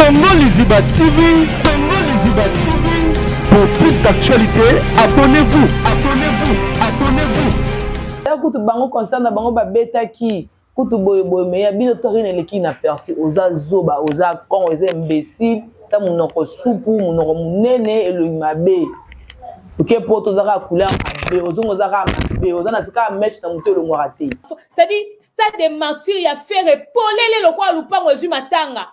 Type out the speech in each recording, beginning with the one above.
Congo Liziba TV, Congo Liziba TV. Pour plus d'actualité, abonnez-vous, abonnez-vous, abonnez-vous. Kutu bango constant na bango ba beta ki kutu boye boye me ya bino torine leki na persi oza zoba oza kon oza imbécile ta munoko supu munoko munene elo mabe. OK poto zaka couleur mabe ozongo zaka mabe ozana sika mesh na muto lo ngwate. C'est-à-dire stade de martyr ya faire polele lo kwa lupango ezu matanga.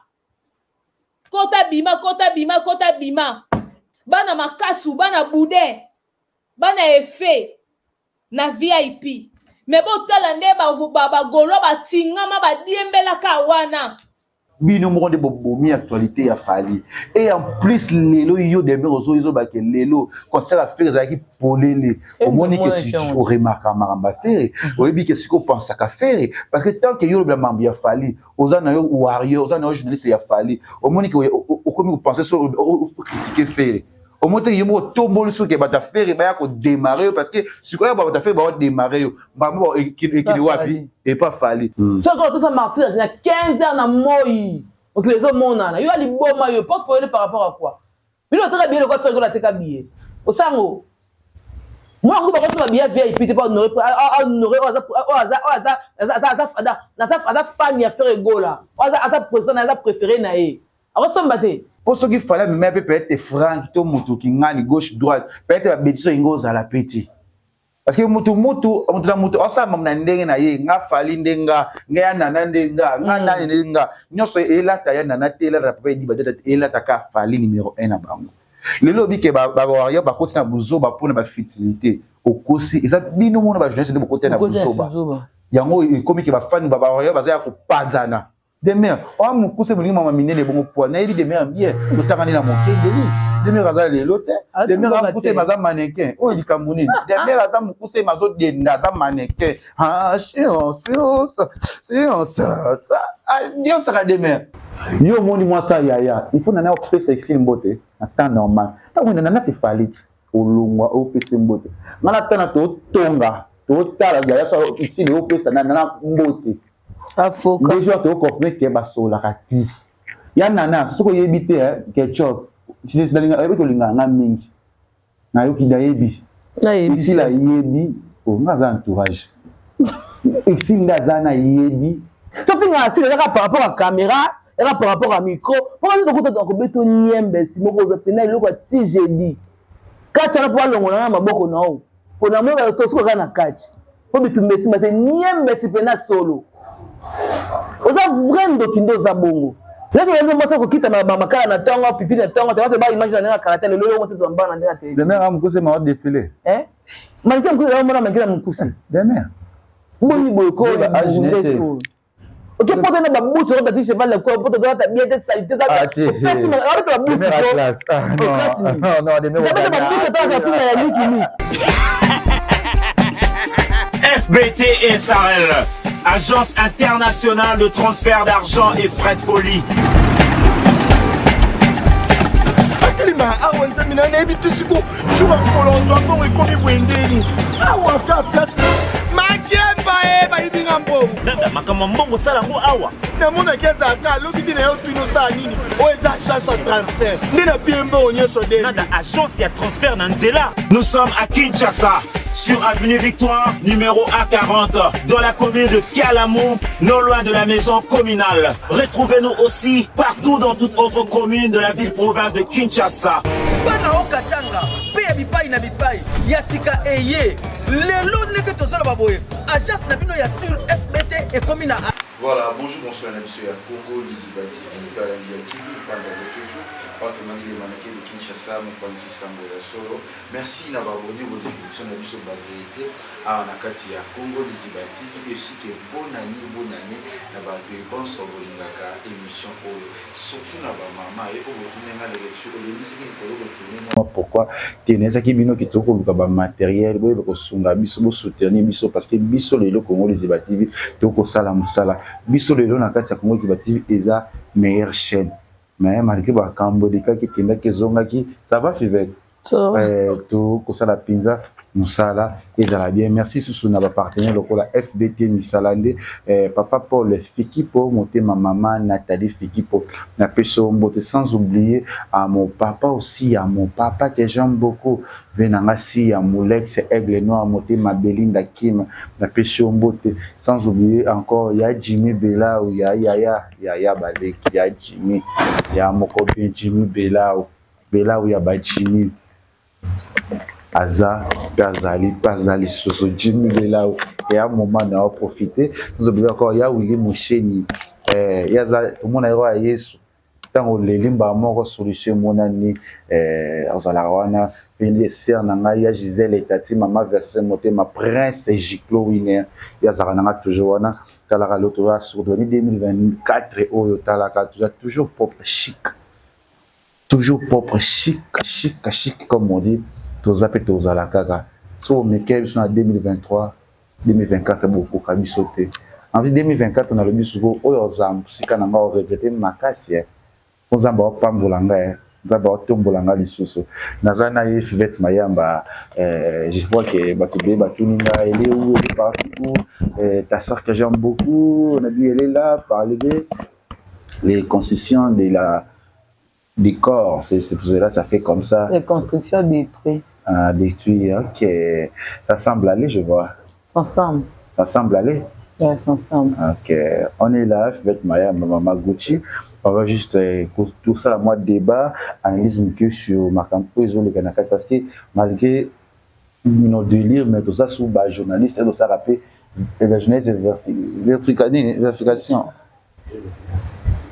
Kota bima, kota bima, kota bima. Bana makasu, bana boudin, bana effet, na VIP. Mais bon, talande ba golo ba tingama ba diembela kawana. Bino mo de bobomi actualité ya fali. Et en plus lelo yo de merozo yo ba ke lelo concert à faire za ki polele. Au moni que tu remarques maramba faire. O yebi que ce qu'on pense à faire parce que tant que yo le mambi ya fali, oza na yo warrior, oza na yo journaliste ya fali. Au moni que o comme vous pensez sur critiquer faire. Au moins, il y a un tombeau sur qui va te faire et va démarrer parce que ce qu'on va te faire va démarrer. Maman et pas fallu. Ça quand tout ça martyr, il y a 15 heures na moi. Donc les hommes monana, il y a les bons maillots, pas pour par rapport à quoi. Mais le très bien le quoi faire la tête habillé. Au sango. Moi on va pas bien VIP, tu pas honorer honorer ça famille à faire gola. Ça président ça préféré na e. Alors ça mbaté. Pour ce qu'il fallait même peut-être franc to mutu qui ngani gauche droite peut-être la bêtise ingoza à la petit parce que mutu osa mamna ndenge na ye nga fali ndenga nga nana ndenga nga nani ndenga nyoso elata ya nana tela la papa di badata elata ka fali numéro 1 na bango lelo bi ke ba warrior ba kotina buzo ba pona ba fitilité okosi eza bino mona ba jeunesse de côté na buzo ba yango ekomi ke ba fan ba warrior ba za ko panzana demain on m'a poussé mon maman miner les bons points na demain bien to takani na mokengeli demain raza le lote demain on poussé maza mannequin o di kambuni demain raza mo poussé mazo de ndaza mannequin ah ça Dieu sera demain yo moni moi ça yaya il faut nana occuper sexy mbote en temps normal ta wona nana c'est falit olungwa occuper mbote ngala tana to tonga to tala ya so ici le occuper nana mbote Afoka. Déjà, tu as confirmé que tu la rati. Ya nana, ce que yebite ketchup. Tu sais dans avec le nganga mingi. Na yo ki da yebi. Na yebi. Ici la yebi, o ngaza entourage. Ici ngaza na yebi. Tu fais nga asile par rapport à caméra, et par rapport à micro. Pourquoi tu dois ko beto niembe si moko za pena iloko ti jeudi. Kati na kwa longo na maboko na o. Pona mo ga to suka na kati. Po bitumbe si mate niembe si pena solo. Oza vraiment kindo za bongo. Là tu vas me ko kita makala na tongo pipi na tongo tu ba imagine na karate le lolo moto zamba na ndeka te. Demain am kose ma défilé. Malika mkusi mwana makila mkusi. Demain. Boni boyko ajinete. OK pour na babu sur ta cheval le corps pour te donner ta bien de salité ça. Non, demain. FBT SARL, Agence internationale de transfert d'argent et frais de colis. Nanda makamambongo salango awa. Namona keza aka lokiti na yo tuno sa nini. O eza agence de transfert. Ndena piembo onyeso de. Nanda agence ya transfert na nzela. Nous sommes à Kinshasa, sur avenue Victoire, numéro A40, dans la commune de Kialamou, non loin de la maison communale. Retrouvez-nous aussi partout dans toute autre commune de la ville-province de Kinshasa. Bana okatanga, pe bipai na bipai, yasika eye. Lelo neke tozala baboye. Agence na bino ya sur FBT et commune. Voilà, bonjour, bonsoir, monsieur Congo Liziba TV, Balandia Kivu, Panda Keju, Autrement les mannequins de Kinshasa, mon panzi Sambo la Solo. Merci d'avoir abonné votre émission de la vérité à Nakati ya Congo Liziba TV et aussi que bonne année, d'avoir réponse au Bolingaka émission surtout na ba maman et au retourner dans les lectures, au début c'est qu'il faut retourner. Pourquoi tenez ça qui bino qui toko luka ba matériel, boye ko sunga biso bo soutenir biso parce que biso le Congo Liziba TV toko sala musala. Biso lelo na kati ya Congo Liziba TV eza meilleure chaîne mais malgré ba kambo de ka ki tenda ke zonga ki ça va Fivette tout ça la pinza musala et dans la bien merci sous na partenaire lokola FBT Misalande papa Paul Fikipo monter ma maman Nathalie Fikipo na peso mbote sans oublier à mon papa aussi à mon papa que j'aime beaucoup venanga si à Moulex Aigle Noir monter ma Belinda Kim na peso mbote sans oublier encore il y a Jimmy Bella ou il y a Balek il y a Jimmy il y a mon copain Jimmy Bella ou il y a Jimmy Aza, Pazali, Soso, Jimmy Bella, et à un moment on a profité. Nous oublions encore, il y a Willy Moucheni, il y a tout le monde a eu tant on les limba mort solution mon année, Ozalawana, il y a Gisèle et Tati, maman versé monté ma prince et Giclo winner, il y a Zarananga toujours, Talara l'autorat sur 2024 et au Talaka, toujours propre chic. Toujours propre, chic, comme on dit, tous appels tous à la caga. So, mais qu'elles sont en 2023, 2024, beaucoup de sauté. En 2024, on a le but sur eux, aux âmes, si on a regretté ma casse, on a pas mbolanga, on a pas tombolanga les sous. Nazana et Fivette Mayamba, je vois que Batubé, Batuninga, elle est où, elle est partout. Ta soeur que j'aime beaucoup, on a dit elle est là, parler les concessions de la. Des corps, c'est pour cela ça fait comme ça. Les constructions détruites. Ah, détruit, ok. Ça semble aller, je vois. Ça semble. Ça semble aller. Ouais, ça semble. Ok. On est là, Fivette Maya, Maman Gucci. On va juste, pour tout ça, moi, débat, analyse que sur ma campagne, les Ganakas, parce que malgré nos délires, mais tout ça, sous bas journaliste, et tout ça, rappelle, la jeunesse est vérification.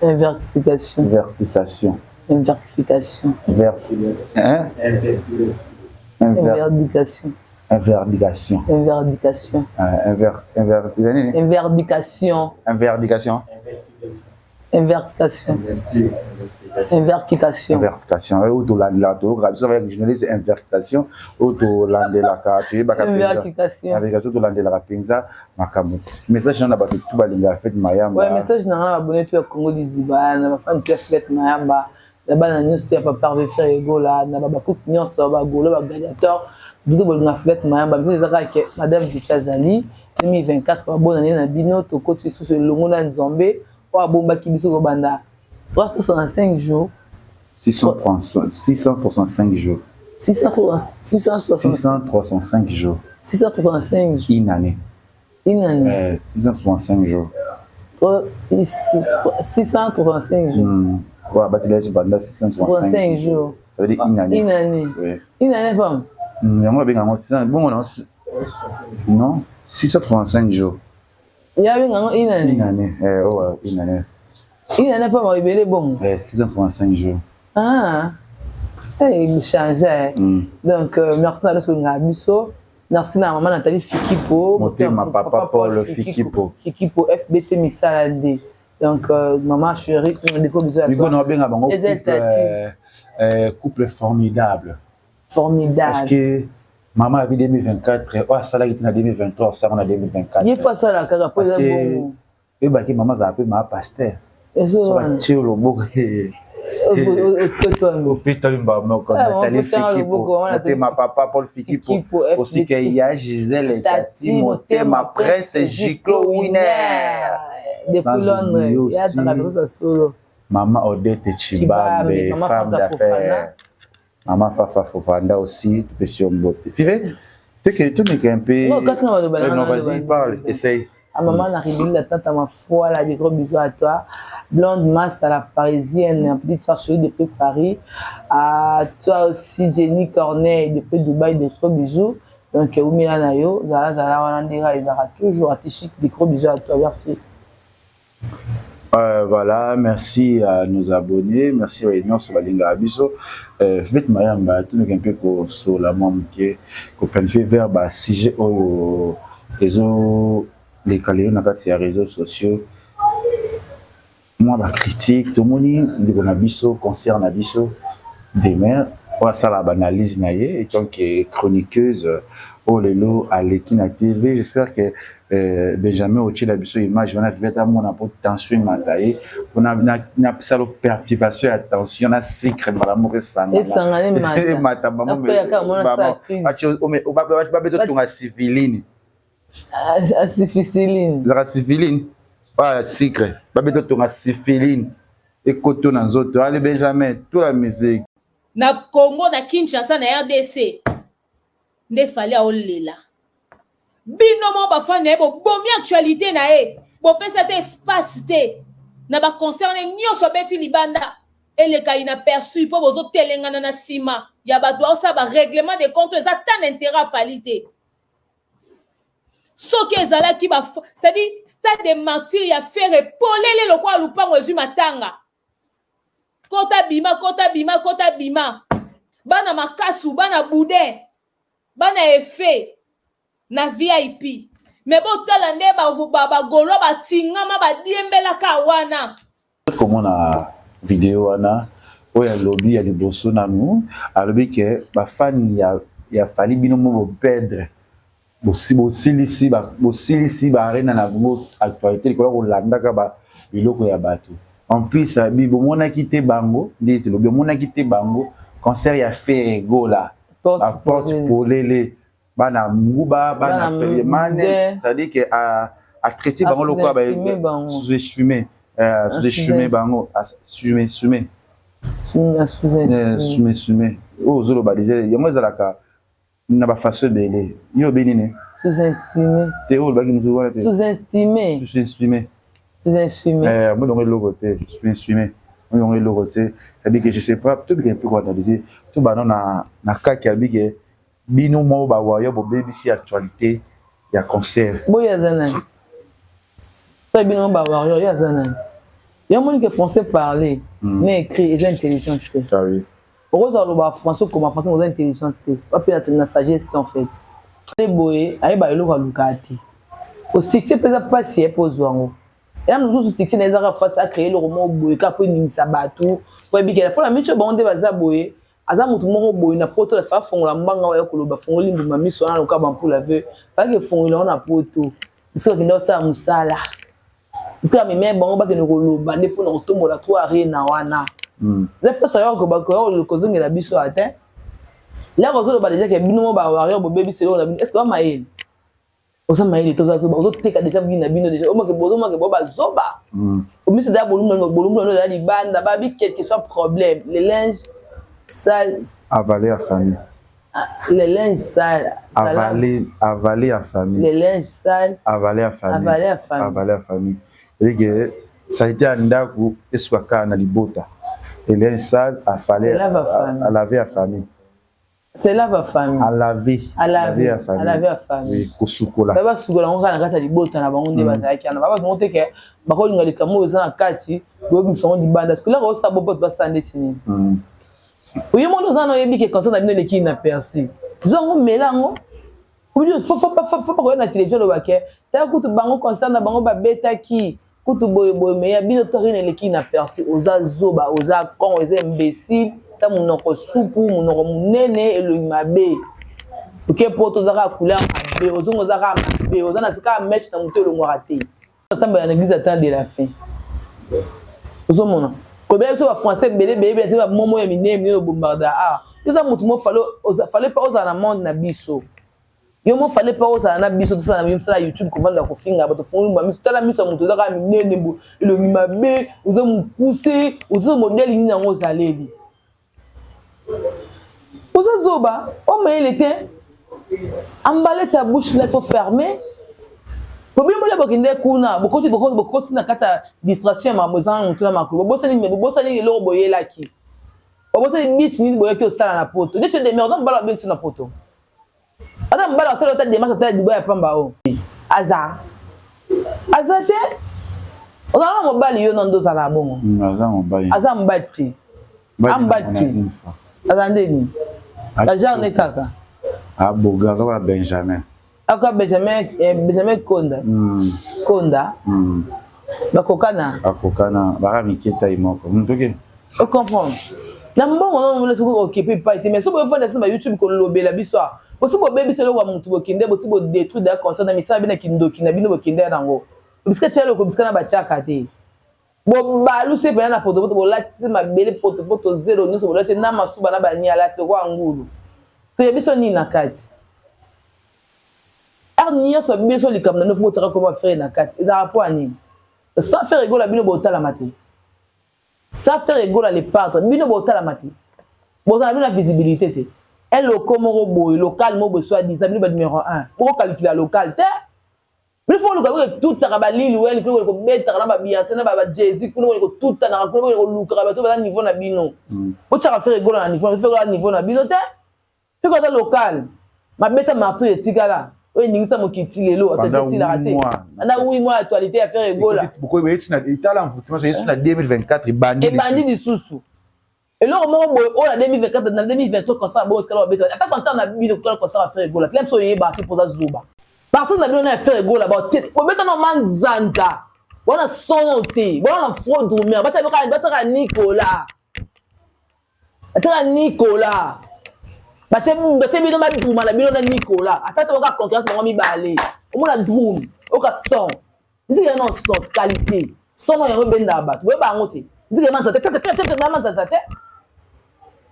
Invertification. Vertisation. Invertification. Hein? Invertification. Inverdication. Invertification. Inverdication. Invertification. Invertification. Invertification. Invertification. Autour de la ça va être journaliste invertification. Autour de la carte. Invertification. Invertification. Autour de la pinza. Makamu. Message n'a pas tout balinga fait Mayamba. Ouais, message n'a rien abonné tout au Congo d'Iziba. N'a pas fan qui a fait Mayamba. Là-bas dans news tu as pas parlé faire ego là. N'a pas beaucoup de nuances ça va golo va gladiateur. Bido balinga fait Mayamba. Mais c'est ça que Madame Duchazali 2024 pas bonne année na bino to côté sous le longo na Nzambe. Pour bomba qui biso banda 365 jours 665 jours 635 jours 635 jours une année 665 jours 635 jours ouais bah tu laisses banda 665 jours ça veut dire une année une année femme on bien bon non 635 jours il y a une année. Une année. Une année. Une année pas mal belé bon. 635 jours. Ah. Il change. Donc merci à notre Ngabiso. Merci à maman Nathalie Fikipo. Ma papa Paul Fikipo. Fikipo FBT Misalande. Donc maman chérie, on découvre besoin de toi. Couple formidable. Formidable. Parce que maman a vu 2024, ça là qui est en 2023, ça on a 2024. Il faut ça là, parce que maman a appelé ma pasteur. Et ça va tirer le beau. Au pétale ma papa Paul Fikipo aussi qu'il y a Gisèle et Tati, ma presse Giclo winner. Depuis Londres, il y a dans solo. Maman Odette Chibambe, femme d'affaires. Maman Fafa Fofanda aussi, tu peux sur beauté. Fivette, tu es un peu. Non, quand non, vas-y, parle, essaye. À maman, la rébellion, la tante à ma foi, là, des gros bisous à toi. Blonde Masse à la parisienne, un petit chercherie depuis Paris. À toi aussi, Jenny Corneille, depuis Dubaï, des gros bisous. Donc, Oumila Nayo, Zala, Wanandera, ils auront toujours à Tichik, des gros bisous à toi, merci. Voilà, merci à nos abonnés, merci à l'Union sur la ligne Abiso. Faites Mayamba, tout le monde un peu sur la membre qui planifié vers le sujet aux réseaux, les caléons dans les réseaux sociaux. Moi, la critique, tout le monde dit qu'on a Abiso, concerne Abiso, des mères. Ça, la analyse, et donc chroniqueuse, Oh lelo Alekina TV, j'espère que Benjamin Ochi la biso image on a fait à mon apport tension mataye on a ça le perturbation attention on a secret madame que sanga et sanga ne mata maman on va beto tunga civiline a civiline la civiline ah secret ba beto tunga civiline et koto na nzoto allez Benjamin toute la musique na Congo na Kinshasa na RDC nde fallait olela bino mo ba fa na bo bomi actualité na e bo pesa te espace te na ba concerne nyoso beti libanda eleka inaperçu po bozo telengana na sima ya ba doit ça ba règlement de compte ça tant intérêt falité soki ezala ki ba c'est-à-dire stade de martyr ya faire polele lo kwa lupango ezu matanga kota bima bana makasu bana boudin bana effet na VIP mais bo tala nde ba golo ba tingama ba diembela ka wana comment na vidéo wana oya lobby ya liboso na nous alobi ke ba fan ya fali bino mo perdre bosilisi ba arena na bongo actualité likolo ko landaka ba biloko ya bato en plus bibo mona kité bango ndi lobi mona kité bango concert ya fait ego la porte pour les bana nguba bana pelemane c'est-à-dire que a traiter bango lokwa ba sous-estimé bango sous-estimé oh zolo ba déjà yamo zalaka na ba façon belé yo benine sous-estimé te o ba ki muzo wala te sous-estimé moi donc le côté sous-estimé on est le côté c'est-à-dire que je sais pas tout bien peut analyser tout ba na ka ki abi que bino mo ba wa yo bo baby si actualité ya concert boya zana ça bino ba wa yo ya zana ya moni que français parler mais écrit et intelligence ah oui heureusement le français comme français aux intelligence pas peut-être na sagesse en fait les boye ay ba lo ka lukati au succès peut pas si pozo et nous tous succès les ara face à créer le roman boye ka po ni sabatu ko bi ke pour la micho ba onde baza boye aza mutu moko boye na poto la fa fongola mbanga ya koloba fongoli nduma miso na loka ba mpula ve fa ke fongola na poto so ke ndo sa musala ça mais même bon ba ke no koloba ne po na kotombola 3 arena wana c'est pas ça que ba ko le kozonge la biso atteint là ko zo ba déjà ke bino mo ba warrior bo baby c'est là est-ce que va maïl osa maïl to za zo ba zo teka déjà vina bino déjà o ma ke bozo ma ke bo ba zoba o mi se da volume no da libanda ba bi quelque soit problème les linges sales avaler à famille les linges sales avaler à famille les linges sales avaler à famille et que ça a été un ndaku eswaka na libota et les sales à laver à famille c'est là va famille à laver à famille oui kosukola ça va sukola on kana kata libota na bango nde bazaki na ba monte ke ba ko linga likamo za na kati bo bisongo di banda parce que là on sa bo pas sande sini oui mon nous en yebi ke concert na bino le ki na persi zongo melango faut pas na télévision lo baké ta kutu bango concert na bango ba beta ki kutu boy mais ya bino torine le ki na persi oza zoba oza kon oza imbécile ta monoko supu monoko munene elo mabe ok poto za ka couleur mabe ozongo za ka mabe oza na sika match na mutelo ngorate tamba na église attend de la fin ozomona ko be so ba français bele te ba momo ya mineme yo bombarda ah yo za mutu mo fallait pas oza na monde na biso yo mo fallait pas oza na biso to sa na mimsa YouTube ko vanda ko finga ba to funu ba miso tala miso mutu za ka minene bo elo mabe ozo mu pousser ozo modèle ni na ngozaleli ozo zoba o mais il était emballé ta bouche là faut fermer. Problème là bokinde kuna bokoti na kata distraction ma mozan mutula makulu bosani lo boyela ki bosani bit ni boyeki osala na poto ne te de merde mbala bit na poto ada mbala osala ta démarche ta dibo ya pamba o azate ona mobali yo ndo za na bongo aza mbati ambati azandeni la journée kaka aboga ka Benjamin aka Benjamin Konda bakokana baka miketa imoko mtoke o comprendre na mbongo non le soko occupé pas mais so bo fanda sur YouTube ko lobela biso Aussi bo baby selo wa mutu bokinde bo tibo détruire da concert na misala bina kindoki na bino bokinde nango. Biska tshelo ko biska na bachaka te. Bo balu se bana na poto bo lati ma bele poto zero nyuso bo lati na masuba na bani alati kwa ngulu. To yebiso ni na kati. Arnia so biso likamna no fuko tsaka comme frère na kati. Eza rapport ani. Ça fait rigoler bino botala mate. Ça fait rigoler les parts bino botala mate. Bon ça a la visibilité te. Un local mo soit dit ça numéro 1. Pour calculer local te. Il faut le tout tabalili ou elle ko beta na ba Beyoncé na ba Jay-Z ko tout na ko luka ba to niveau na bino. O tshaka faire rigoler na niveau, faire niveau na bino te. Fait quoi local. Ma beta martyr etikala. Oui, nous sommes qui lelo à cette la raté. Ana oui moi actualité à faire rigoler. Pourquoi mais tu na talent football c'est sur la 2024 et bandit du sousou. Et là on a 2024 dans 2023 comme ça bon scala beta. Attends comme ça on a mis le comme ça à faire rigoler. Clem so yé ba pour ça zuba. Partout na bien on a faire rigoler ba tête. Ko beta no manzanza. Bona sonoté, bona fraude dormir. Ba ta Nicolas. Ba Nicolas. Baté bino ma duma la bino na Nicolas. Attends on va concurrence mo mi balé. O mo na drum, o ka son. Ndi ke non son qualité. Son no yango benda ba. We ba ngote. Ndi ke man tete tete.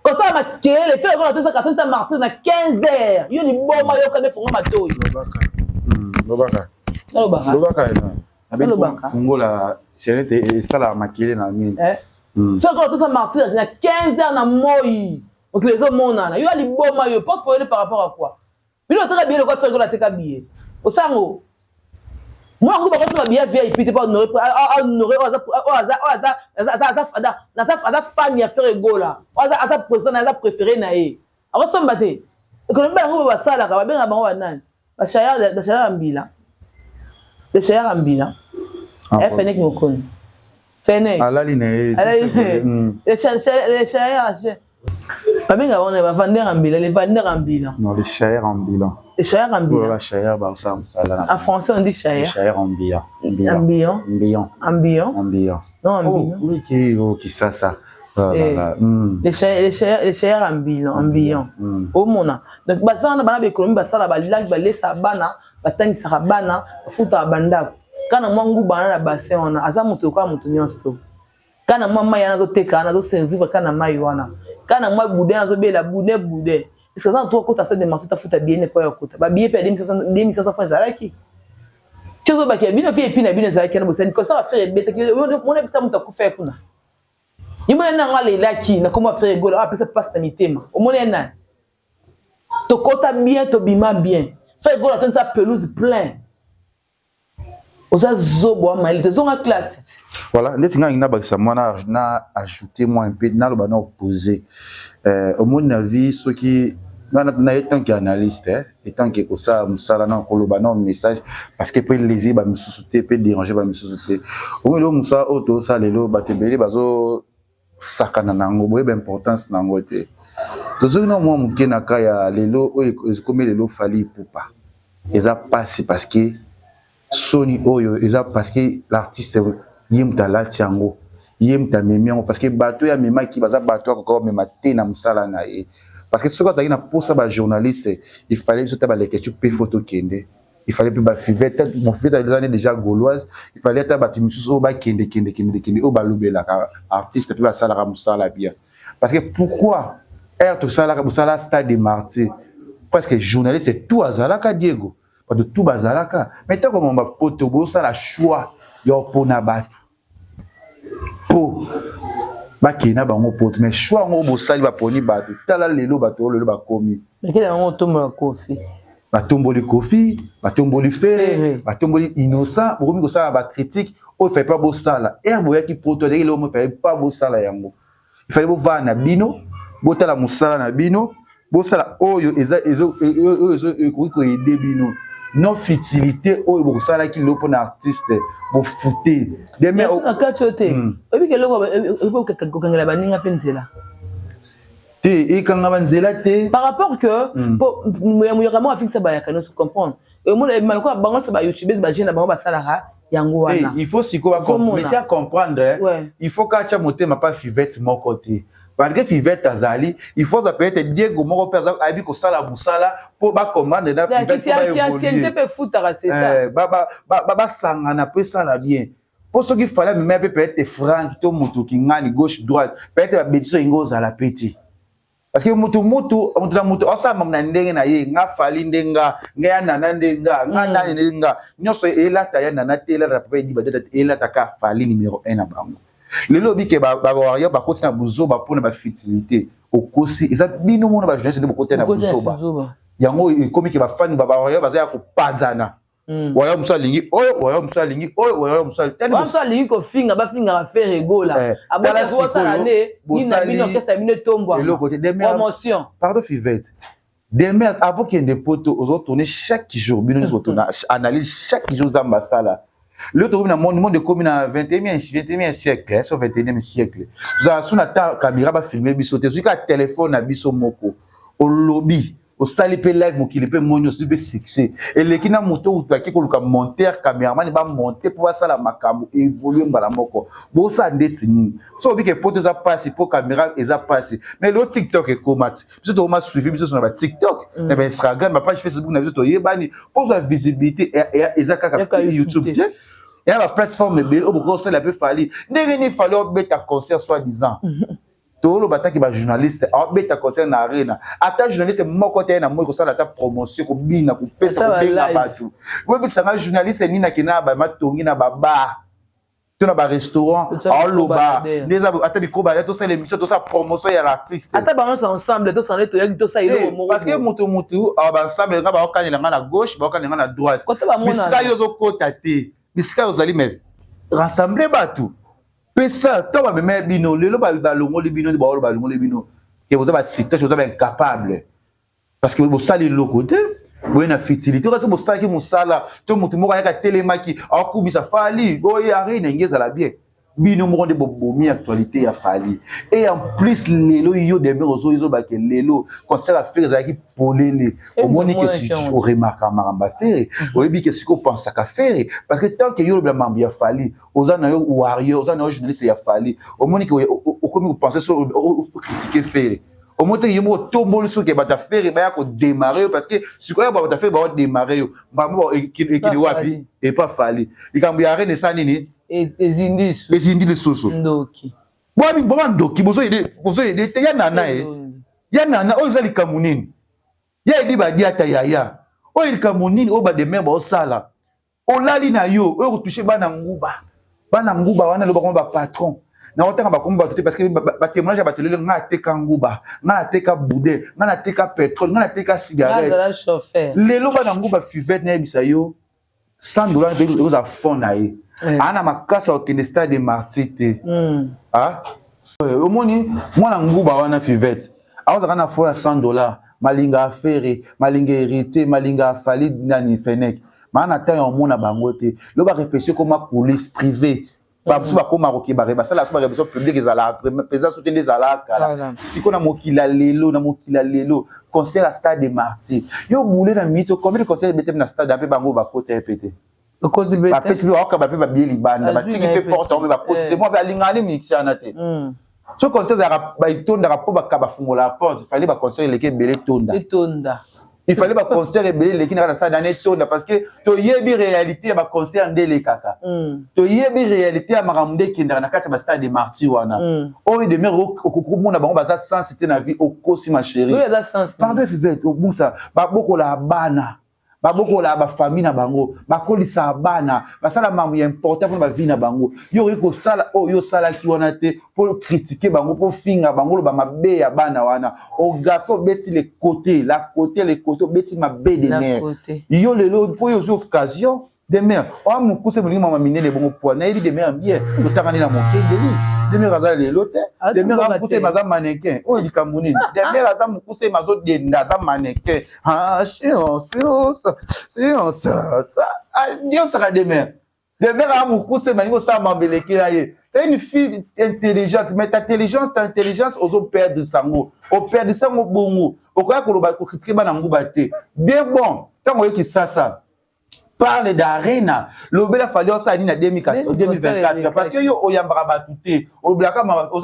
Comme ça ma kele fait on a tout ça 14 mars na 15h. Yo ni boma yo ka be fonga matoyi. Lobaka ina. Abeko fungola chelete et ça la makele na mini. Fait on a tout ça mars na 15h na moi. Donc les hommes monana, yo ali boma yo porte pour par rapport à quoi? Bino très bien le quoi faire la teka billet. Au sango. Moi on va pas bien VIP te pas honorer na ta famille à faire gola. Oza président na préféré na e. Avant ça mbaté. Que le bango ba sala ka ba benga bango banani. Ba shaya mbila. Le shaya mbila. FNK mokoni. FNK. Alali ne. Le shaya Babinga on va vendre en bilan, les vendeurs en bilan. Non, les chairs en bilan. Les chairs en bilan. La chair, bah ça. En français on dit chair. Les chairs en bilan. En bilan. En bilan. En bilan. Non en bilan. Oui, qui ça. Les chairs en bilan, en bilan. Au mona. Donc basa na bana bekonomi basala ba langue ba lesa bana, batangi sa bana, futa banda. Kana mwangu bana na bassin on a aza muto kwa muto nyonso. Kana mama yana zo teka na zo senziva kana mai wana. Kana moi boudin zo bela boudin. Est-ce que ça toi kota ça de marché ta futa bien pas yokota. Ba bien pe 2500 francs zalaki. Chozo ba ke bino fi epina bino zalaki na bosani ko ça va faire bête que mon ebisa muta ku faire kuna. Yimo na ngale laki na comment faire gol après ça passe ta mitema. O mon na. To kota bien to bima bien. Faire gol attendre ça pelouse plein. Oza zobo maili te zonga classe. Voilà, les gens qui ont ajouté moi un peu, n'a pas opposé. Au moins la vie, ceux qui n'a étant qu'analyste, étant que ça, musala na kolobana message parce que peut léser, ba me souciter, peut déranger, ba me souciter. Au moins le musa auto ça lelo ba te belé bazo sakana nango, boye importance nango te. Tozo na moi muke na kaya lelo o comme lelo fali poupa. Eza passe parce que Sony oyo eza parce que l'artiste yemta la tiango yemta memiango parce que bato ya mema ki baza bato ko mema te na musala na e parce que ce que ça na posa ba journaliste il fallait juste ba lecture pe photo kende il fallait pe ba fivette mon fivette a déjà déjà gauloise il fallait ta ba timisu ba kende o ba lobela artiste pe ba sala ka musala bien parce que pourquoi tout ça la musala stade de martyr parce que journaliste c'est tout azalaka Diego pas de tout bazalaka mais tant comme on va poto bo ça la choix yo pona batu po bakina bango poto mais choix ngo bo sali ba poni batu tala lelo ba komi mais kila ngo tombola kofi batomboli kofi batomboli fer batomboli innocent bokomi ko sala ba critique o fait pas bo sala et boya ki poto de lo mo fait pas bo sala yango il fallait bo va na bino bo tala musala na bino bo sala oyo ezo ko aider bino non futilité oyo bo sala ki lo pona artiste bo fouter demain au ka chote obi ke lo ko kangela baninga pensela te e kanga banzela te par rapport que mo fixe ba ya kana se comprendre et mo le ko bango se ba youtube ba jena bango ba sala yango wana il faut siko ba mais c'est à comprendre il faut ka cha motema pas fivette mon côté Malgré Fivette Azali, il faut ça peut être Diego Moro Perza Abi ko sala busala pour ba commander na Fivette ba évoluer. Peut foutre c'est ça. Ba sangana peut ça la bien. Pour ce qu'il fallait même peut-être franc to mutu ki ngani gauche droite, peut-être ba bediso ingoza la petit. Parce que mutu osa mamna ndenge na ye nga fali ndenga nga nana ndenga nga nani ndenga nyoso elata ya nana tela rapé di badata elata ka fali numéro 1 na bango. Les lobbies qui warrior ba continue buzo ba pour na fertilité au kosi eza bino mona ba jeunesse de côté na buzo ba yango comme ki ba fan ba warrior ba za ko panzana warrior musalingi warrior musalingi ko finga ba finga faire rigola abala ko sala ne ni na bino kesa bino tombo promotion pardon Fivette demain avant qu'il y ait des poteaux aux autres tourner chaque jour bino nous tourner analyse chaque jour za masala. Le tour dans le monde de commune à 21e siècle, sur 21e siècle. Vous avez sur la caméra va filmer bisoté, sur le téléphone à biso moko, au lobby, au salipé live mo qui le peut monio sur succès. Et les qui na moto ou qui ko le monter caméraman va monter pour voir ça la makambo évoluer mbala moko. Bo ça ndetini. So bi que potes a passé pour caméra et ça passé. Mais le TikTok est comment? Biso to ma suivi biso sur TikTok, na Instagram, ma page Facebook na biso to yebani pour sa visibilité et ça ka YouTube. Il y a la plateforme belle au beaucoup ça la peut fallir n'est fallu mettre un concert soi-disant tout le bataille qui va journaliste a mettre un concert na arena ata journaliste mo côté na mo ko ça la ta promotion ko bina ko pesa ko bina batu oui ça na journaliste ni na kina ba matongi na baba tu na ba restaurant en loba les ata di ko ba to ça l'émission to ça promotion ya l'artiste ata ba ensemble to ça to ya to ça ile mo parce que mutu ba ensemble nga ba okanya na gauche ba okanya na droite mais ça yo zo kotate bisika ozali mais rassembler batou pesa to ba même bino lelo ba longo le bino ba longo le bino que vous avez cité vous avez incapable parce que vous sali le côté vous na fertilité vous sali ki musala to mutu moko ya telemaki akumisa fali boy arena ngeza la bien bino mo de bobomi actualité ya fali et en plus lelo yo de merozo izo ba ke lelo concert à faire za ki polele au moni que tu remarques maramba faire o yebi que ce qu'on pense à faire parce que tant que yo le mambo ya fali ozana yo warrior ozana yo journaliste ya fali au moni que o comme vous pensez sur critiquer faire au moins il y a mo tombo sur que ba ta faire ba ya ko démarrer parce que ce qu'on ba ta faire ba démarrer ba mo qui wapi et pas fali ikambo ya rene ça nini ezindi le soso ndoki bwami boma ndoki bozo ide te ya nana ya nana o zali kamunini ya edi ba diata yaya o il kamunini o ba de memba o sala o lali na yo o ko toucher bana nguba wana lo ba patron na otanga ba komba tout parce que ba témoignage ba telele nga te kanguba nga te ka boudé nga te ka pétrole nga te ka cigarette nga chauffeur lelo bana nguba Fivette na bisa yo $100 de aux à fond naïe ana makasa au stade de martite ah au moni moi na nguba wana Fivette aza kana fo ya $100 malinga affaire malinga héritier malinga fali nani fenek mana ta on mona bango te lo ba repêcher comme police privée ba so ba koma ko kibare ba sala so ba besoin public ezala présence soutenir les ala kala siko na mokila lelo concert à stade de martyr yo boulé na mito combien de concert betem na stade ape bango ba côté répété côté betem ba pesi ba ka ba pe ba bieli banda ba tiki pe porte on ba côté moi ba lingani mixer anate so concert za ba itonda ka po ba ka ba fungola la porte il fallait ba concert leke belé tonda il fallait ba concert belé leki na stade année tonda parce que to yebi réalité ba concert ndele kaka to yebi réalité ya makamde kindara na kati ba stade de martyr wana o de mer ko mona bango ba za sensité na vie au kosi ma chérie pardon Fivette au busa ba bokola bana babokola ba famille na bango bakolisa bana basala mamu ya important pour ba vie na bango yo ko sala yo sala ki wana te pour critiquer bango pour finga bango lo ba mabe ya bana wana o gafo beti les côtés beti mabe de mer yo lelo pour yo occasion de mer o amu kuse mulingi mama minele bongo po na ebi de mer bien totaka na mokendeli de mer azali lelo te de mer amu kuse maza mannequin o likamuni de mer azamu kuse mazo de ndaza mannequin ah ça Dieu sera de mer amu kuse maningo sa mambeleki la ye c'est une fille intelligente mais ta intelligence ozo perdre sango bongo okoya koloba ko critiquer bana nguba te bien bon tango yeki sasa parle d'arena. L'obéla fallu ça en 2024 parce que yo oyambara batuté. Oblaka aux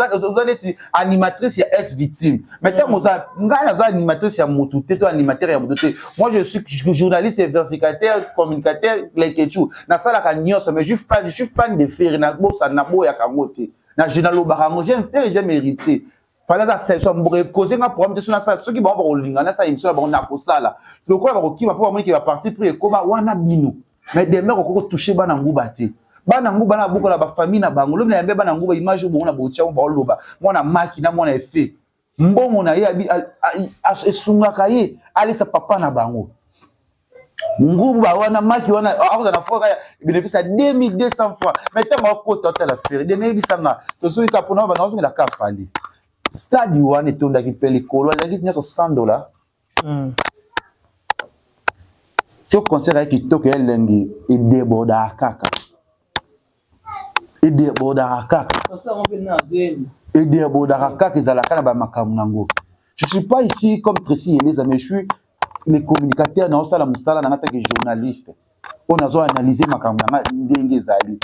animatrice ya S victime. Maintenant ngana za animatrice ya motuté to animateur ya motuté. Moi je suis journaliste et vérificateur, communicateur les ketchou. Na sala ka nyos mais je suis fan de faire na bossa na boya kangote. Na journal barango j'aime faire j'aime hériter. Fallait que ça me causer un problème de ça ceux qui vont avoir lingana ça émission ba na ko sala. Le quoi ba ki va pour qui va partir pour comment wana bino. Mais demain ko toucher bana nguba te. Bana nguba na buko la ba famille na bango. Le na yembe bana nguba image bo na bo tcha ba loba. Mona maki na mona effet. Mbongo na ye abi esunga kaye ali sa papa na bango. Ngubu ba wana maki wana akoza na fois bénéfice à 2200 fois. Maintenant ko total affaire. Demain bisanga to so ika pona ba na so la ka fali. Stade one et tonda qui paye les colos, il y a $100. Ce concert avec qui toque l'engi et déborde à kaka. Et déborde à kaka. Et déborde à kaka ils allaient à la makamunango. Je suis pas ici comme Tracy et les amis, je suis les communicateurs dans la musala dans tant que journaliste. On a analysé makamunanga ndenge zali.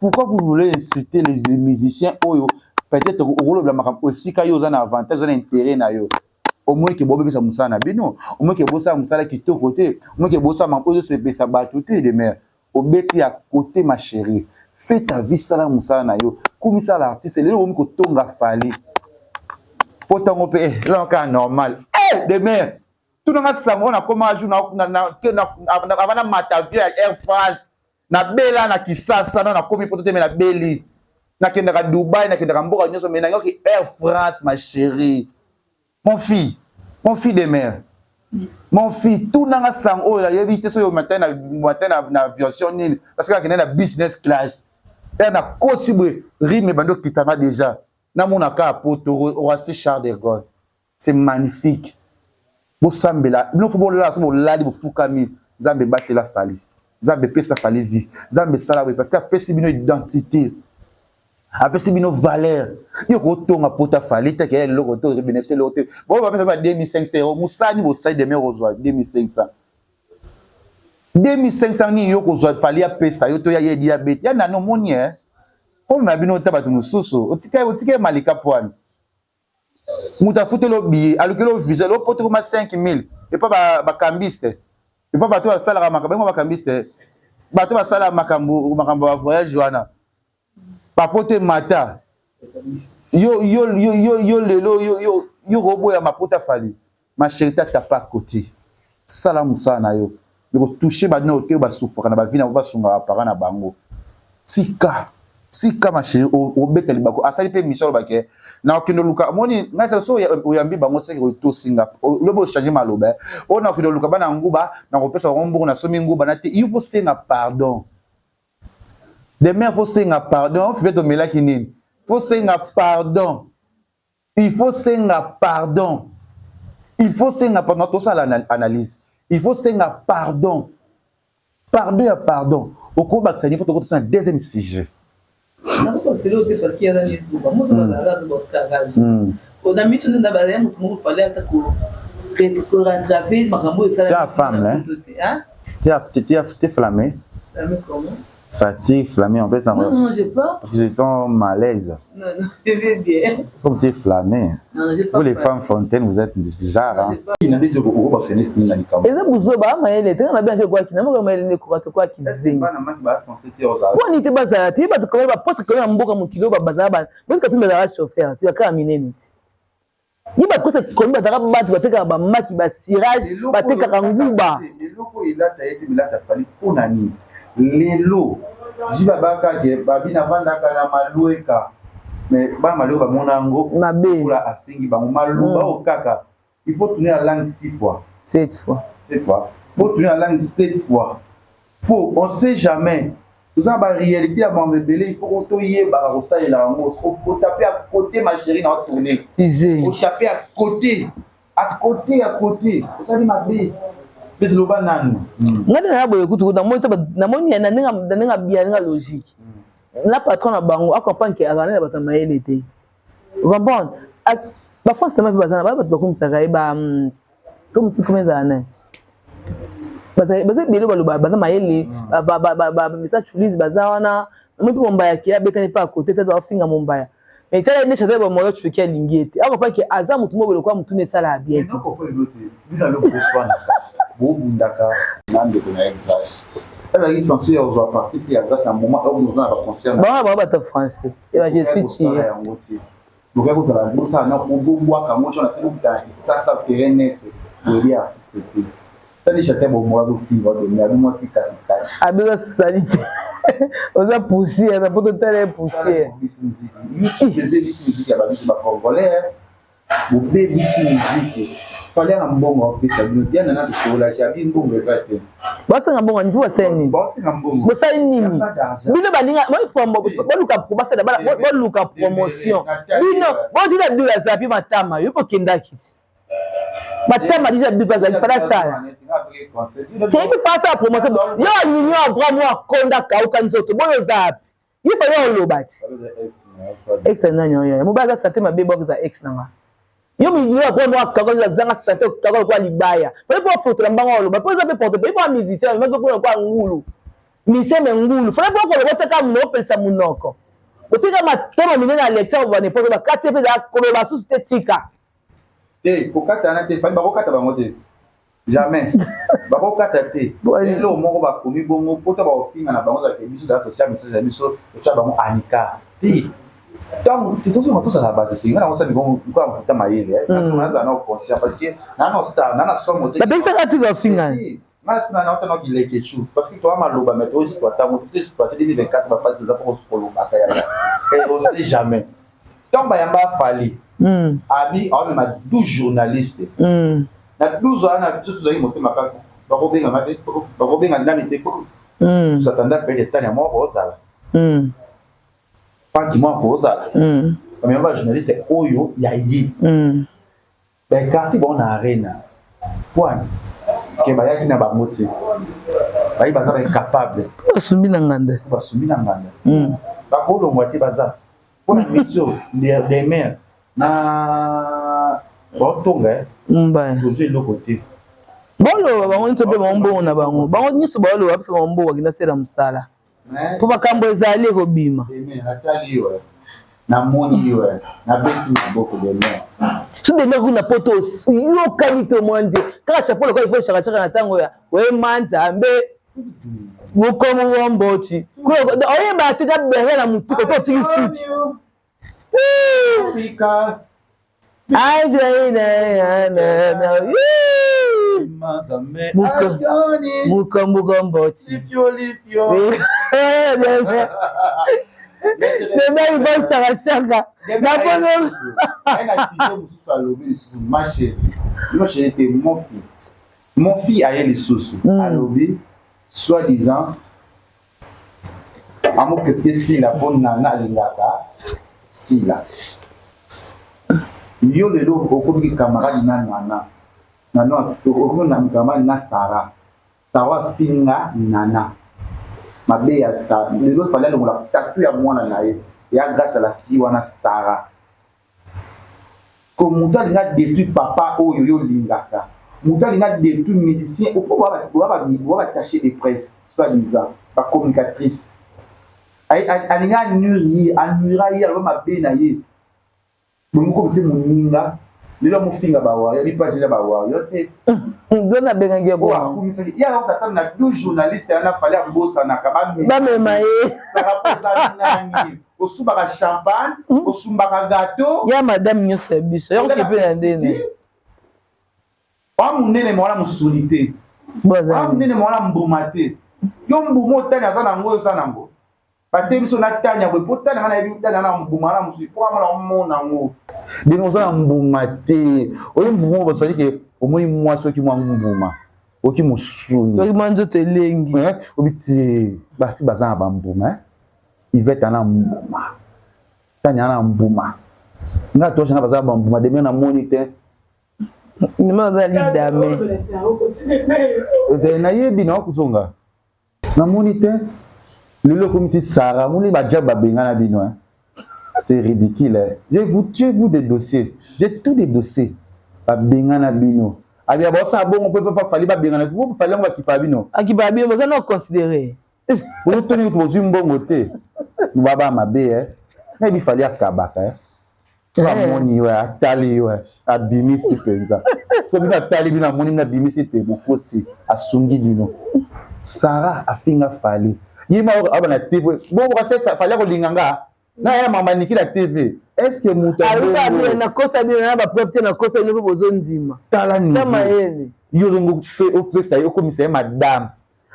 Pourquoi vous voulez inciter les musiciens oyo? Peut-être au rôle de la marque aussi quand ils ont un avantage, un intérêt na yo. Au moins que Bobo ça moussa na bino, au moins que Bossa moussa qui te côté, au moins que Bossa m'a se pesa batouté de mer. Au beti à côté ma chérie. Fais ta vie ça la moussa na yo. Comme ça l'artiste, le homme que tonga fali. Pourtant on peut là normal. Eh de mer. Tout dans ça on a comment jour na avant Matavia Air France. Na bela na kisasa na komi pour te na beli. Na kendaka Dubaï, na kendaka mboka nyoso mais na yoki Air France ma chérie. Mon fils de mère. Mon fils tout nanga sang oh la yebite so yo matin na aviation nini parce que na na business class. Et na kotibwe rime bando kitanga déjà. Na mona ka poto au reste Charles de Gaulle. C'est magnifique. Bo sambela, no faut bola so boladi bo fukami, zambe battre la falise. Zambe pesa falise. Zambe sala parce que pesa bino identité. Après c'est bino valeur yo ko tonga pota fali ta ke loko to bénéficier l'autre bon va pesa 2500 € musani bo sai de mer ozwa 2500 ni yo ko zwa fali ya pesa yo to ya ye diabète ya na no moni comme na bino ta batu mususu otike malika poani muta futo lo bi alukelo visa lo poto comme 5000 et pas ba cambiste et pas bato sala ka makambo ba cambiste bato ba sala makambo ba voyage wana papote mata yo lelo yo robo ya mapota fali ma chérie ta pas côté salam sana yo le toucher ba no te ba souffra na ba vina ba sunga para na bango tika ma chérie o beteli bako asali pe mission ba ke na okino luka moni ngasa so oyambi bango seke to Singapore le bo changer maloba o na okino luka bana nguba na ko pesa ngombo na somi nguba na te il faut senga pardon. Demain, il faut senga pardon. Il faut senga pardon. Il faut senga pardon. Il faut senga pardon. Tout ça l'analyse. Il faut senga pardon. Pardon. Au cours de ça, il faut que un deuxième sujet. C'est là aussi parce qu'il y a dans les groupes. Moi, ça va dans le carrage. On a mis tout le monde il fallait rattraper. Tu es femme, hein? Tu es flammé. Flammé comment? Fatigue, flammé, en fait, ça non, j'ai pas. Parce que c'est ton malaise. Non, je vais bien. Comme tu es flammé. Non, j'ai pas. Vous, les femmes fontaines, vous êtes bizarres. Il y a des gens qui ont fait des films. Et ça, vous avez bien fait quoi qui n'a pas mal quoi qui zing. Pour n'était pas ça, tu vas te connaître pas porte quand même beaucoup mon kilo bazaba. Parce que tu me l'as chauffeur, tu vas quand même minute. Il va peut-être comme ça va battre va faire ba maki ba tirage, ba te kanguba. Le loko il a taillé mais là tu fallu pour nani. Lelo jiba baka ke babina vanda kana malueka mais ba malueka monango pour la afingi ba maluba o kaka il faut tourner la langue 6 fois 7 fois faut tourner la langue 7 fois pour on sait jamais tout ça ba réalité à mon bébé il faut qu'on toye ba rosa et la mot faut taper à côté ma chérie na tourner faut taper à côté ça dit ma bébé mais le banane ngana na boye kutu na moni na ninga bia ninga logique la patron na bango accompagne que azana ba tamayele te vous comprenez ba France tellement bazana ba comme ça ba comme si comme ça na baza belo baloba baza mayele misa chulise baza wana mpe mombaya ki abetani pa côté tete bafinga mombaya mais tala ne chata ba moyo chuki alingi ete aba pa ki aza mutu mobelo kwa mutu ne sala bien non ko elote bina lo poswana bo bundaka nande ko na exercice alors ils sont sûrs aux parties qui grâce à un moment où nous avons concert ba ta français et ba je suis tiré donc vous allez vous ça na ko boa ka mo chona c'est ça terrain net le artiste tani chata bo moyo do finga do mais moi si katikati abela salite oza poussière na poto tele poussière des musique ya ba congolais bo baby musique fallait un mbongo pesa bien na tola ya bingo ngezate basa ngambongo ndi waseni basa nini bino balinga moi promo boluka pour basa bala boluka promotion bino bodi la dula zapi matama yupo kindaki matama déjà bi basa fala sala c'est fa sa promotion yo nyinyo abra mo konda kauka nzoto boyo zapi yifa yo lobati ex nanyo yo mo baza santé mabebo za ex nanga yo mi yo ko no akakola zanga santé akakola kwa libaya fale po photo la mbanga lo ba po za pe porte pe po musicien me ko kwa ngulu mi se me ngulu fale po ko lo teka mo pelsa munoko otika matema minene Alexa ba ne po ba kati pe da ko ba société tika kokata na te fali bakokata bango te jamais bakokata te elo moko bakomi bongo mpota baofinga na bango zake biso da totia message ya biso totia bango anika te donc tozonga tosala base te nga na osali bongo nkola mfuta mayele naza na conscient parce que nana star nana somo te babekisaka tika ofinga na otana kileke chu parce que toi maloba mais toi exploiter mo tu exploiter 2024 ba phase za pour soloba kaya et on sait jamais donc ba yamba fali abi on ma 12 journalistes na 12 ans na biso tozali motema kaka bakobenga mate bakobenga ndani te ko satanda pe etania moko ozala pas qui moi ozala mais ba journaliste oyo ya yi ba carte bon na arena point ke ba yaki na ba moti ba ibaza ba incapable basumbi na nganda ba kolo mwati baza pour la mission des maires na botonga mba toujours le côté bolo bango nto pe bombo na bango nyiso bolo wapse bombo wakina sera musala po bakambo ezali ko bima atali yo na moni yo na beti maboko de mer so de mer na poto yo kalite monde ka chapeau ko ifo chaka chaka na tango ya we manta mbe mukomo wombochi ko oye ba tika bere na mutuko to tiki Africa muka mboti mais bon chaka na bono mon fils a les sous alobi soi-disant amo que si la bonne nana lingaka sila yo lelo okomi camarade na nana okomi na camarade na Sarah finga nana mabe ya sa lelo fallait le mola tatu ya mwana na ye ya grâce à la fille wana Sarah comme muta linga détruit papa oyo yo lingaka muta linga détruit musicien va cacher des presse soi-disant la communicatrice alinga anura ye alo mabe na ye bongo se muninga lelo mufinga bawa ya bipaji na bawa yo te dona benga ngebo akumisa ya on s'attend na 12 journalistes ana fallait ambosa na kabami ba mema ye ça rapporte nani osuba champagne osumba gâteau ya madame nyosa biso yo kepe na ndene amunene mwana musulité amunene mwana mbumate yo mbumo tani azana ngoyo sana ngo pate biso na tanya ko potana kana yebi tanya na mbuma na musu po amana mona ngo bino za mbuma te oyo mbuma basali ke omoni mwaso ki mwa mbuma oki musuni oki manzo telengi obiti ba fi bazana ba mbuma iveta na mbuma tanya na mbuma nga to shana bazana ba mbuma de na monite ni maga lidame na yebi na kuzonga na monite lelo comme si Sarah on ba jaba bengana bino c'est ridicule j'ai vous des dossiers j'ai tous des dossiers ba bengana bino abia bosa bongo peut pas fali ba bengana vous fali ngo bakipa bino akipa bino boza no considérer vous tenez vous zimbongo te baba mabe na bi fali akabaka moni wa atali wa abimisi penza so bina tali bina moni na bimisi te bofosi asungi bino Sarah afinga fali yima abana TV bon ko ça fali ko linganga na ya mama nikila TV est-ce que muta aluba na kosa bino na ba profiter na kosa bino bozo ndima tala ni kama yene yo zongo fe au place yo commissaire madame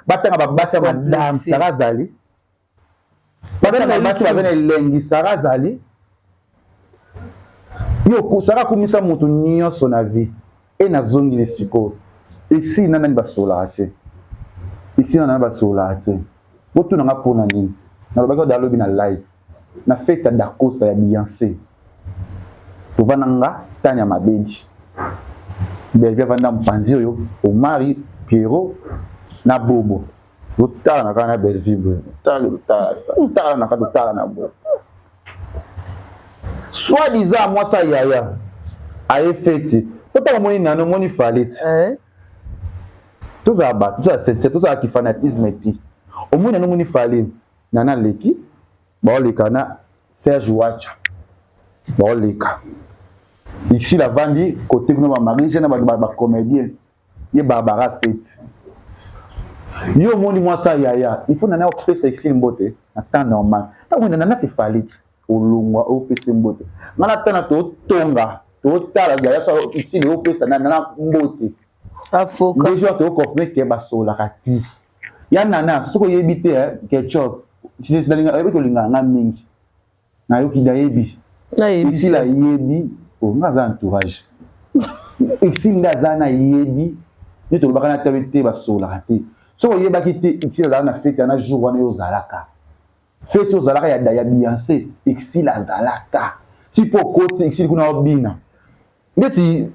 batanga ba basa madame Sarah Zali batanga ba basa bazana lengi Sarah Zali yo ko Sarah komisa mutu nyonso na vie et na zongi le siko ici nana ni basola ate ici nana basola ate botu na ngapona nini na ba ko dalobi na live na fête da Costa ya Beyoncé to vananga tanya mabeji bevia vanda mpanzi oyo Omari Pierrot na Bobo zotala na kana Belvibre tala na kana tala na Bobo soi-disant moi ça yaya a fête potaka moni nano moni falit tout ça ba tout ça c'est tout ça qui fanatisme et puis au moins nano moni falit nana leki baoleka na Serge Wacha baoleka ici la vandi côté kuna ba marie na ba comédien ye Barbara Fête yo moni moi ça yaya il faut nana occuper sexy mbote na temps normal tant que nana c'est falit olongwa occuper mbote ngana tana to tonga to tala yaya so ici le occuper nana mbote afoka déjà to confirmer que ba sola kati ya nana soko yebite ketchup si c'est linga ebe to linga na mingi na yo ki dayebi ici la yebi o ngaza entourage ici ndaza na yebi ni to bakana tabete ba sola kati soko yeba kiti ici la na fête na jour wana yo zalaka fête yo zalaka ya Beyoncé ici la zalaka tipo côté ici kuna obina ndeti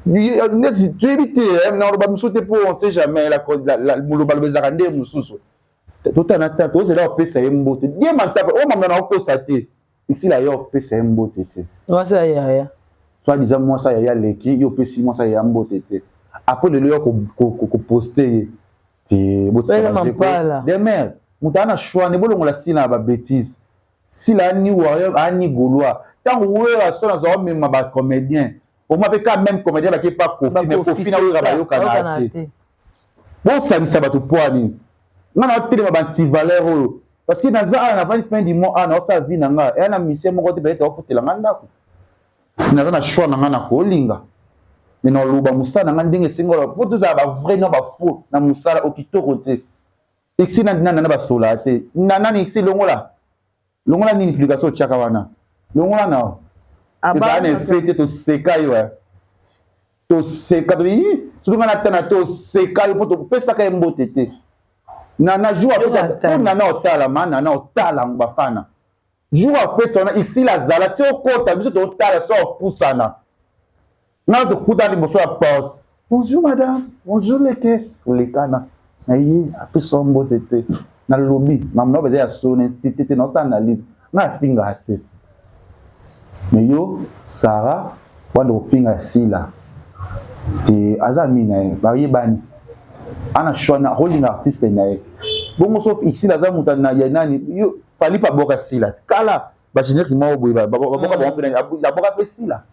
tu éviter na ba musote pour on sait jamais la muloba bezaka nde mususu tout en attendant c'est là on peut ça mbote bien mantable o mama na ko saté ici là yo peut ça mbote te moi ça yaya soit disant moi ça yaya leki yo peut si moi ça yaya mbote te après le yo ko poster te botsala de mer mutana choix ne bolongo la sina ba bêtise si la ni warrior ani goloa tant ouais so na zo même ba comédien au moins peut quand même comédien ba qui pas kofi mais kofi na yo ba yo kana te bon ça ni ça ba to poani ngana otele banti valeur parce que naza na fin du mois na sa vie nanga et na mission moko te beta ofutela nganda ko naza na choix nanga na ko linga mais non loba musala nanga ndenge singola faut tous ba vrai non ba faux na musala okitoko te ici na ba sola te nana ni ici longola ni implication chaka wana longola na abana fete to seka yo to seka to yi surtout na tana to seka yo poto pesa ka mbote te nana jour après nana otala mana nana otala ngbafana jour après on ici la zala te okota biso to otala so pusana na to kuta ni boso la porte bonjour madame bonjour leke lekana ayi après so mbote te na lobby mamno beza ya sone cité te no sa analyse na finga ate mais yo Sarah wando finga sila te azami na ba yebani ana shona holding artiste na ye bongo sauf ici la zamuta na ya nani yo fali pa boka sila kala ba générique mo boy ba boka la boka pe sila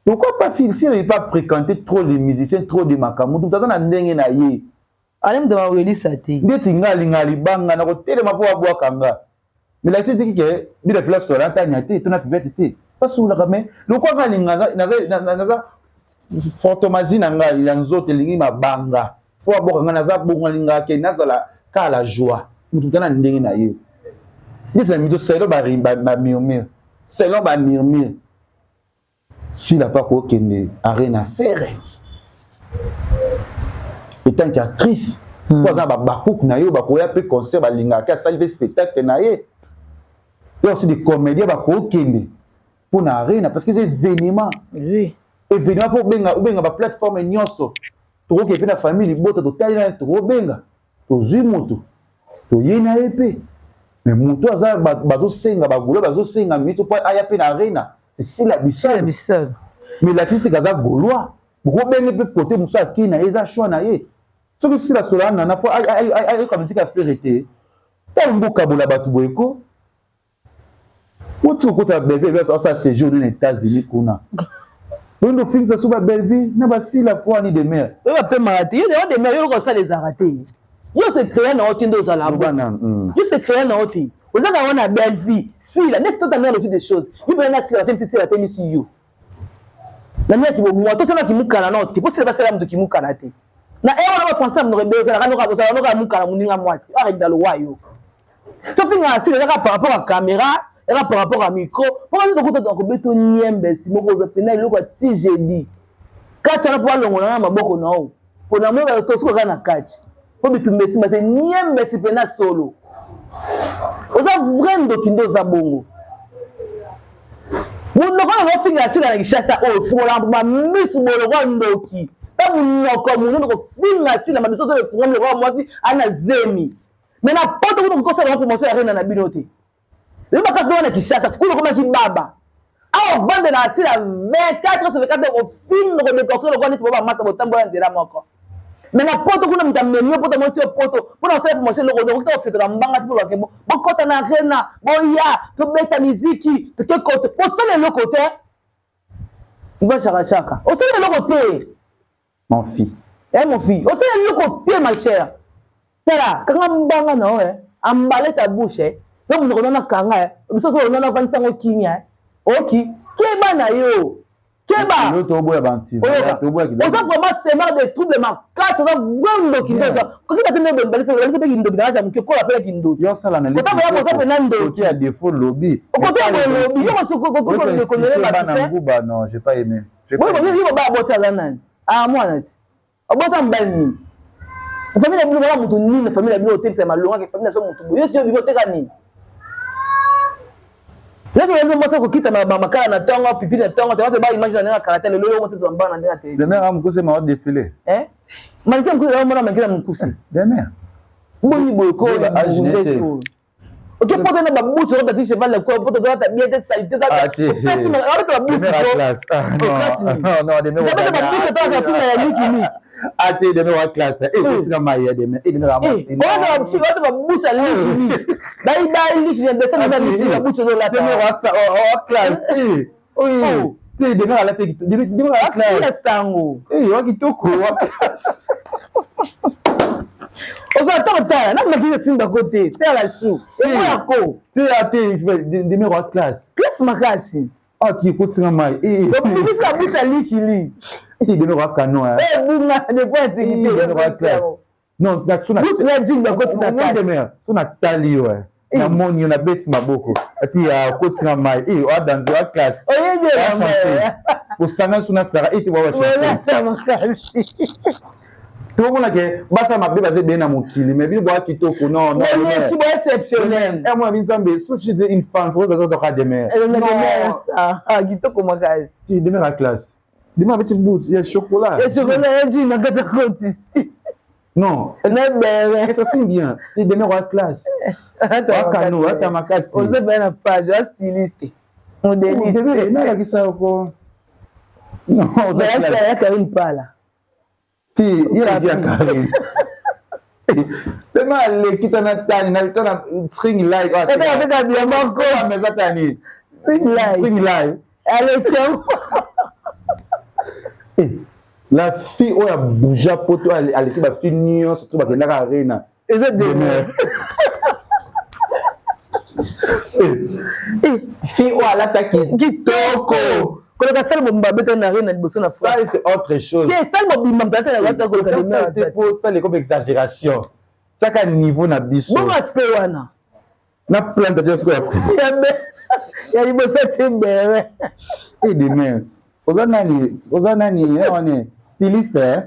pourquoi pas fil si il pas fréquenter trop les musiciens trop de makamu tout ça na ndenge na ye alem de ma weli sati ndeti ngali banga na ko telema po abwa kanga mais la cité que bi de flash sur antanya te to na fibeti pas sous la mais le quoi ngali naza fantomasie na ngai ya nzote lingi mabanga fo aboka ngana za bonga linga ke nazala kala joie mutu tana ndenge na ye ndisa mito selo ba rimba ba murmure selo ba murmure si la pas ko kende arena faire étant qu'actrice pour ça ba cook na yo ba ko ya pe concert ba linga ka salle spectacle na ye et aussi des comédiens ba ko kende pour na arena parce que c'est événement oui événement faut benga ba plateforme nyonso to ke pe na famille bota to tali to benga to zimutu to yena epé mais mutu aza bazo senga ba golo bazo senga mito pa aya pe na arena c'est si la bisol bisol mais l'artiste kaza golois bokobenge mpe kote mosu akei na ye eza shwa na ye soki sila sola nana fo ayoka miziki afere te ntango bokabola bato boyeko oti kokota belleville osa séjour na États-Unis kuna bondo fixa so ba belleville na basila poani de mer oyo bapemaka te yo de mer yo okosala ezalaka te yo se créer na oti nde ozala yo se créer na oti ozaka wana belleville sila ndeti totanga lotu des choses yo mpenanga sila te misi sila te misi yo na miaki bomwa totanga kimukana na oti po sila basala moto kimukana te na ewana bafrançais mnoko ebe ozalaka noka mukana moninga mwasi arrête dalowa yo tofinga sila ezaka par rapport à caméra eza par rapport à micro mpo tokuta kobeto niembesi moko oza pena eloko ya tigeli kati wana mpo alongolanga maboko na o mpo na moka tosuka kaka na kati mpo bitumbesimba te niembesi pena solo oza vrai ndoki nde oza bongo munoko na ofinga sila na kishasa oyo fungola bamisu bolokwa ndoki ta munoko munene kofinga sila mabiso to efunga miloko ya mwasi ana zemi me na poto kuna kokosala promotion ya rena na bino te le bakati wana kishasa kuna koma kibaba awa vande na asila 24 sur 24 au film de décoration le quoi neti baba mata botambola nzela moko mais na poto kuna mtammenio poto moti poto pona osala promotion le ko to fetela mbanga tipo lokebo bokota na rena boya to beta muziki to ke kote posala le côté il va chaka osala le côté mon fils mon fils osala le côté ma chère tala kanga mbanga no ambale ta bouche donc nous on a kanga nous sommes on a 25 kinya oki keba na yo keba yo to boya banti to boya ki on va vraiment semer des troubles ma quatre ça vraiment qui doit quand tu as une bonne balise on peut kindo na ja mke ko la pela kindo yo sala na liste ko ba nando qui a défaut lobby ko to lobby yo ko na nguba non j'ai pas aimé oui yo ba bota la nani ah moi nati obota mbani famille la bino mutu nini famille la bino hotel c'est malonga que famille so mutu yo sio bibliothèque nini lezi wende mosa kokita makala na tongo pipi na tongo te ba image na karate le lolo mosa zamba na ndena te de mer amukuse ma défilé manike mkusi la mona manike mkusi de mer mboni boyko ok poto na babutu ro tati cheval ko poto do ta bien te salité ta pesi ma ro ta babutu non de mer ta babutu ta ta sina ya likini ate de mer classe et c'est ma ya de mer et de mer amasi on si va ta babutu likini bye likini de ça na babutu do la de mer sa classe oui te de mer la te de mer la classe sango wa kitoko oza totala na makisi simba côté c'est la chou et moi ko te ate de mer wa classe makasi ah qui kotinga mai donc tu ça buta likili de mer wa canon bunga de point activité de mer classe non na tuna buta jinga côté na de mer tuna tali ouais na moni na beti maboko ati ya kotinga mai wa danser wa classe oyede la pour sana suna sara ete wa chanter makasi tout le monde que basa mabe basé bien na mokili mais bino boa kitoko non non qui est exceptionnel et moi binzambe souci de une femme faut ça doit de mer non ça kitoko makasi qui de mer à classe dima petit bout il y a chocolat dit na kata côté ici non na bébé ça signe bien tu de mer à classe aka no ata makasi on se bien na page styliste modéliste na ya kisa ko non ça ya une pala il y a Karine. Tellement les qui t'en attendent, na t'en string live. Ah, t'as bien marqué. Mais attendez. String live. Allez, ciao. La fille où a bougé poto elle était ba fille surtout ba kenda arena. Et c'est de fille où elle attaque kitoko. Quand on a ça, on va mettre un arène dans le ça c'est autre chose. C'est ça le bimam peut-être la gata ko ka ça c'est pour ça les comme exagération. Chaque niveau na biso. Bon aspect wana. Na plante de quoi. Ya ni bossa timbere. Et demain. Ozanani on est styliste un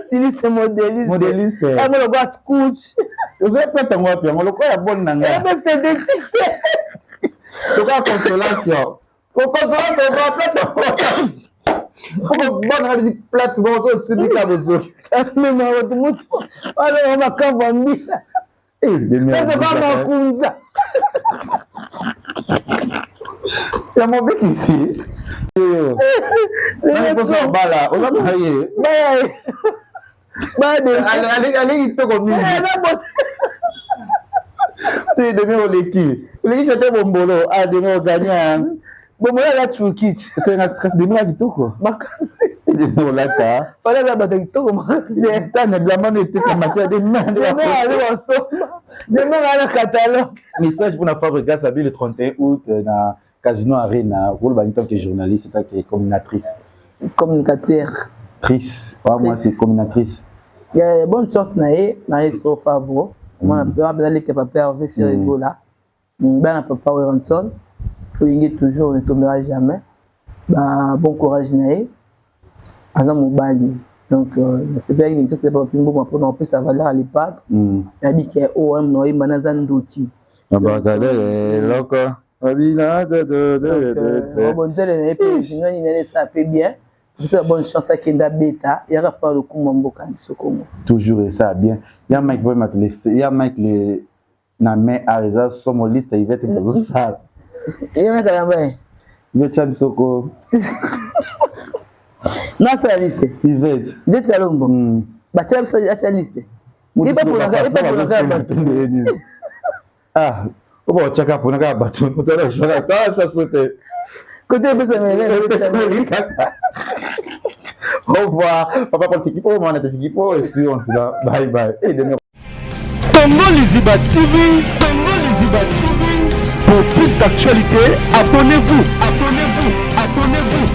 styliste modéliste. Ah moi le gars scooch. Oza plante moi puis moi le quoi bonne nanga. C'est des to ka consolation. Consolation to plate. Como bonne rabi plate bon so sibika bozo. Mais moi tout monde. Alors on va kavambi. C'est pas ma kunza. C'est mon bec ici. On pense au bala. On va marier. Allez, tu comme tu es demain au Leki. Le Leki c'était bon bolo. Ah, demain au gagnant. Bon, moi, là, tu quittes. C'est un stress de moi qui tout quoi. Demain au Laka. Fallait la battre tout comme T'as ne blâme pas était comme matière de main. Demain, à la catalogue. Message pour la Fabrica Sabi le 31 août dans Casino Arena. Pour le tant que journaliste, c'est que communicatrice. Communicateur. Moi, c'est communicatrice. Il y a bonne chance, Maestro Favreau. Moi, je vais que papa avait fait rigola. Ben, papa Ranson. Il toujours, ne tombera jamais. Bon courage, Naé. Azam Mobali. Donc, c'est bien une chose, c'est pas plus bon pour en plus sa valeur à l'EHPAD. Tabi qui est au Noé Manazan Douti. Loco. Ça fait bien. C'est bonne chance à Kenda Beta. Il n'y aura pas le coup Mamboka de ce comment. Toujours et ça bien. Il y a Mike Boy il y a Mike les na main à réserve sur mon liste il va être comme ça. Il y a Mike à la main. Il va être Soko. Non, c'est la liste. Il va être. Il va être la lombo. Bah tu as la liste. Il n'est pas pour la gare. Ah, on va checker pour la gare. On va la jouer. Toi, sauter. Côté de ça, au revoir. Papa, pour l'équipe, on a été équipe, et puis on se dit bye bye. Et demain. Congo Liziba TV, Congo Liziba TV. Pour plus d'actualité, abonnez-vous, abonnez-vous, abonnez-vous.